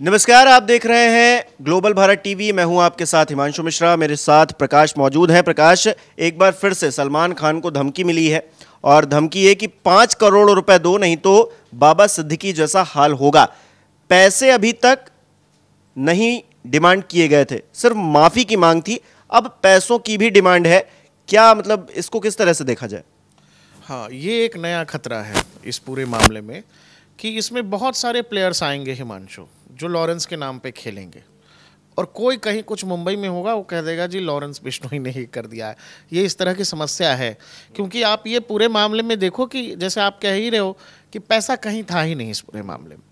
नमस्कार, आप देख रहे हैं ग्लोबल भारत टीवी। मैं हूं आपके साथ हिमांशु मिश्रा। मेरे साथ प्रकाश मौजूद है। प्रकाश, एक बार फिर से सलमान खान को धमकी मिली है और धमकी है कि 5 करोड़ रुपए दो, नहीं तो बाबा सिद्दीकी जैसा हाल होगा। पैसे अभी तक नहीं डिमांड किए गए थे, सिर्फ माफी की मांग थी। अब पैसों की भी डिमांड है। क्या मतलब, इसको किस तरह से देखा जाए? हाँ, ये एक नया खतरा है इस पूरे मामले में कि इसमें बहुत सारे प्लेयर्स आएंगे हिमांशु, जो लॉरेंस के नाम पे खेलेंगे। और कोई कहीं कुछ मुंबई में होगा, वो कह देगा जी लॉरेंस बिश्नोई ने ही कर दिया है। ये इस तरह की समस्या है, क्योंकि आप ये पूरे मामले में देखो कि जैसे आप कह ही रहे हो कि पैसा कहीं था ही नहीं इस पूरे मामले में।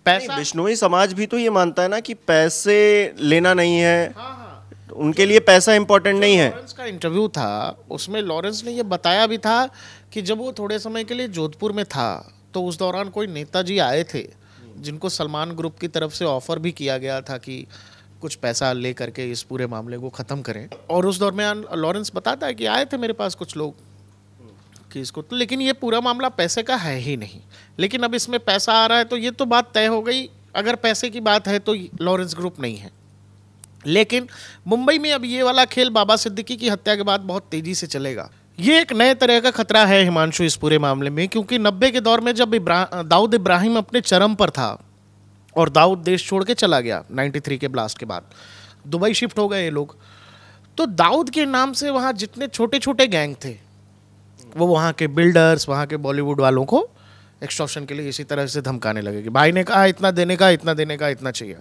पैसा, बिश्नोई समाज भी तो ये मानता है ना कि पैसे लेना नहीं है। हाँ, उनके लिए पैसा इंपॉर्टेंट नहीं है। लॉरेंस का इंटरव्यू था, उसमें लॉरेंस ने ये बताया भी था कि जब वो थोड़े समय के लिए जोधपुर में था तो उस दौरान कोई नेताजी आए थे जिनको सलमान ग्रुप की तरफ से ऑफर भी किया गया था कि कुछ पैसा ले करके इस पूरे मामले को ख़त्म करें। और उस दौरान लॉरेंस बताता है कि आए थे मेरे पास कुछ लोग कि इसको तो, लेकिन ये पूरा मामला पैसे का है ही नहीं। लेकिन अब इसमें पैसा आ रहा है तो ये तो बात तय हो गई। अगर पैसे की बात है तो लॉरेंस ग्रुप नहीं है। लेकिन मुंबई में अब ये वाला खेल बाबा सिद्दीकी की हत्या के बाद बहुत तेजी से चलेगा। ये एक नए तरह का खतरा है हिमांशु इस पूरे मामले में, क्योंकि 90 के दौर में जब दाऊद इब्राहिम अपने चरम पर था और दाऊद देश छोड़ के चला गया 93 के ब्लास्ट के बाद, दुबई शिफ्ट हो गए ये लोग, तो दाऊद के नाम से वहाँ जितने छोटे छोटे गैंग थे वो वहाँ के बिल्डर्स, वहाँ के बॉलीवुड वालों को एक्सटॉर्शन के लिए इसी तरह से धमकाने लगे कि भाई ने कहा इतना देने का, इतना देने का, इतना चाहिए।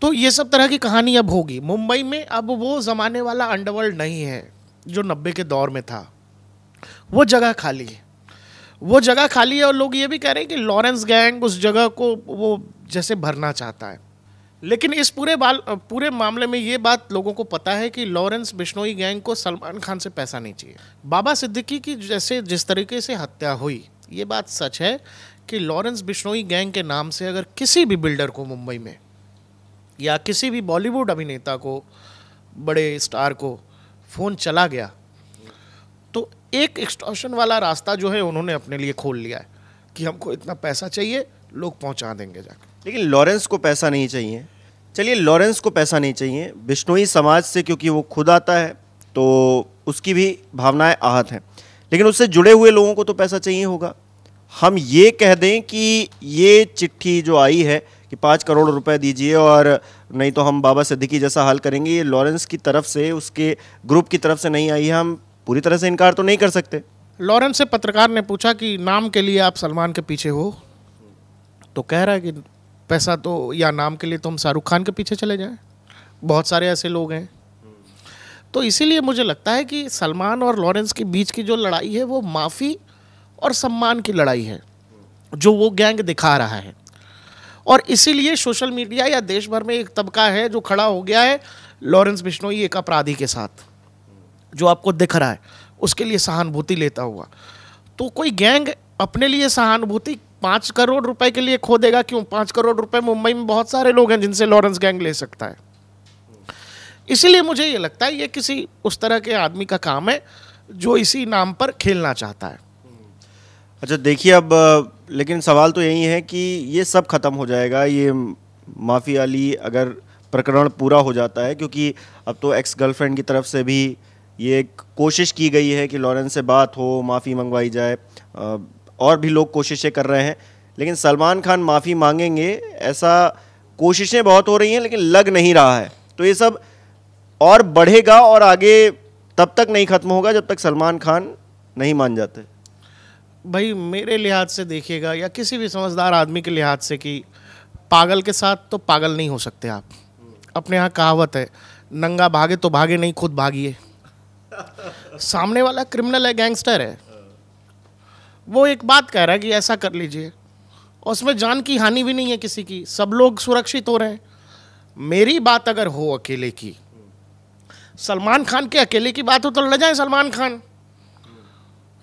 तो ये सब तरह की कहानी अब होगी मुंबई में। अब वो ज़माने वाला अंडरवर्ल्ड नहीं है जो 90 के दौर में था। वो जगह खाली है, वो जगह खाली है। और लोग ये भी कह रहे हैं कि लॉरेंस गैंग उस जगह को वो जैसे भरना चाहता है। लेकिन इस पूरे मामले में ये बात लोगों को पता है कि लॉरेंस बिश्नोई गैंग को सलमान खान से पैसा नहीं चाहिए। बाबा सिद्दीकी की जैसे जिस तरीके से हत्या हुई, ये बात सच है कि लॉरेंस बिश्नोई गैंग के नाम से अगर किसी भी बिल्डर को मुंबई में या किसी भी बॉलीवुड अभिनेता को, बड़े स्टार को फ़ोन चला गया तो एक एक्सटॉर्शन वाला रास्ता जो है उन्होंने अपने लिए खोल लिया है कि हमको इतना पैसा चाहिए, लोग पहुंचा देंगे जाकर। लेकिन लॉरेंस को पैसा नहीं चाहिए। चलिए, लॉरेंस को पैसा नहीं चाहिए, बिश्नोई समाज से क्योंकि वो खुद आता है तो उसकी भी भावनाएं आहत हैं। लेकिन उससे जुड़े हुए लोगों को तो पैसा चाहिए होगा। हम ये कह दें कि ये चिट्ठी जो आई है कि 5 करोड़ रुपए दीजिए और नहीं तो हम बाबा सिद्दीकी जैसा हाल करेंगे, ये लॉरेंस की तरफ से, उसके ग्रुप की तरफ से नहीं आई है। हम पूरी तरह से इनकार तो नहीं कर सकते। लॉरेंस से पत्रकार ने पूछा कि नाम के लिए आप सलमान के पीछे हो, तो कह रहा है कि पैसा तो, या नाम के लिए तो हम शाहरुख खान के पीछे चले जाएं। बहुत सारे ऐसे लोग हैं। तो इसीलिए मुझे लगता है कि सलमान और लॉरेंस के बीच की जो लड़ाई है वो माफ़ी और सम्मान की लड़ाई है, जो वो गैंग दिखा रहा है। और इसीलिए सोशल मीडिया या देश भर में एक तबका है जो खड़ा हो गया है लॉरेंस बिश्नोई एक अपराधी के साथ, जो आपको दिख रहा है, उसके लिए सहानुभूति लेता हुआ। तो कोई गैंग अपने लिए सहानुभूति 5 करोड़ रुपए के लिए खो देगा क्यों? 5 करोड़ रुपए मुंबई में बहुत सारे लोग हैं जिनसे लॉरेंस गैंग ले सकता है। इसीलिए मुझे ये लगता है ये किसी उस तरह के आदमी का काम है जो इसी नाम पर खेलना चाहता है। अच्छा, देखिए, अब लेकिन सवाल तो यही है कि ये सब खत्म हो जाएगा, ये माफ़ी वाली अगर प्रकरण पूरा हो जाता है, क्योंकि अब तो एक्स गर्लफ्रेंड की तरफ से भी ये एक कोशिश की गई है कि लॉरेंस से बात हो, माफ़ी मंगवाई जाए। और भी लोग कोशिशें कर रहे हैं, लेकिन सलमान खान माफ़ी मांगेंगे ऐसा कोशिशें बहुत हो रही हैं, लेकिन लग नहीं रहा है। तो ये सब और बढ़ेगा और आगे तब तक नहीं ख़त्म होगा जब तक सलमान खान नहीं मान जाते। भाई, मेरे लिहाज से देखिएगा या किसी भी समझदार आदमी के लिहाज से, कि पागल के साथ तो पागल नहीं हो सकते आप। अपने यहाँ कहावत है, नंगा भागे तो भागे नहीं, खुद भागिए। सामने वाला क्रिमिनल है, गैंगस्टर है, वो एक बात कह रहा है कि ऐसा कर लीजिए, और उसमें जान की हानि भी नहीं है किसी की, सब लोग सुरक्षित हो रहे हैं। मेरी बात अगर हो अकेले की, सलमान खान के अकेले की बात हो तो लड़ जाए सलमान खान।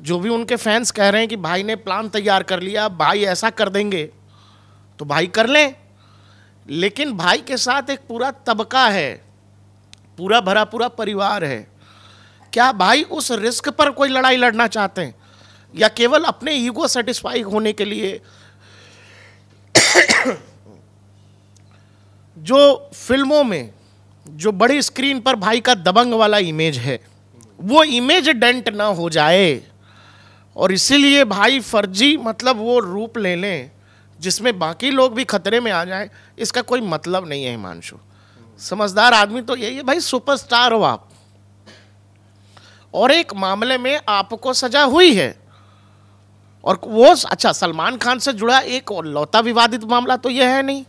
जो भी उनके फैंस कह रहे हैं कि भाई ने प्लान तैयार कर लिया, भाई ऐसा कर देंगे, तो भाई कर लें। लेकिन भाई के साथ एक पूरा तबका है, पूरा भरा पूरा परिवार है। क्या भाई उस रिस्क पर कोई लड़ाई लड़ना चाहते हैं, या केवल अपने ईगो सेटिस्फाई होने के लिए जो फिल्मों में जो बड़ी स्क्रीन पर भाई का दबंग वाला इमेज है, वो इमेज डेंट ना हो जाए, और इसीलिए भाई फर्जी मतलब वो रूप ले लें जिसमें बाकी लोग भी खतरे में आ जाएं, इसका कोई मतलब नहीं है हिमांशु। समझदार आदमी तो यही है भाई, सुपरस्टार हो आप, और एक मामले में आपको सजा हुई है, और वो अच्छा सलमान खान से जुड़ा एक और लौता विवादित मामला तो यह है नहीं।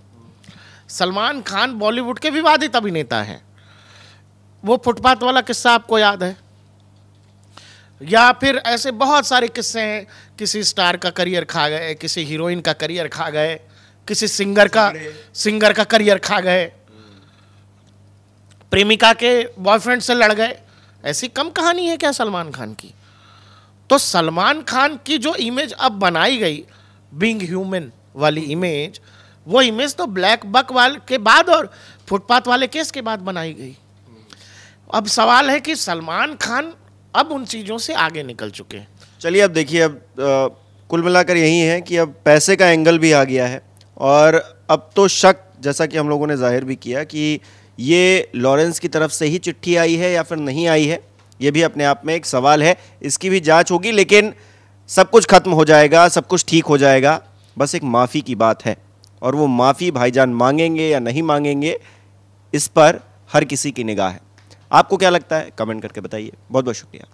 सलमान खान बॉलीवुड के विवादित अभिनेता हैं। वो फुटपाथ वाला किस्सा आपको याद है, या फिर ऐसे बहुत सारे किस्से हैं, किसी स्टार का करियर खा गए, किसी हीरोइन का करियर खा गए, किसी सिंगर का करियर खा गए, प्रेमिका के बॉयफ्रेंड से लड़ गए। ऐसी कम कहानी है क्या सलमान खान की? तो सलमान खान की जो इमेज अब बनाई गई बीइंग ह्यूमन वाली इमेज, वो इमेज तो ब्लैक बक वाले के बाद और फुटपाथ वाले केस के बाद बनाई गई। अब सवाल है कि सलमान खान अब उन चीज़ों से आगे निकल चुके हैं। चलिए अब देखिए, अब कुल मिलाकर यही है कि अब पैसे का एंगल भी आ गया है, और अब तो शक, जैसा कि हम लोगों ने जाहिर भी किया, कि ये लॉरेंस की तरफ से ही चिट्ठी आई है या फिर नहीं आई है, ये भी अपने आप में एक सवाल है। इसकी भी जांच होगी, लेकिन सब कुछ खत्म हो जाएगा, सब कुछ ठीक हो जाएगा। बस एक माफ़ी की बात है, और वो माफ़ी भाईजान मांगेंगे या नहीं मांगेंगे, इस पर हर किसी की निगाह है। आपको क्या लगता है? कमेंट करके बताइए। बहुत बहुत शुक्रिया।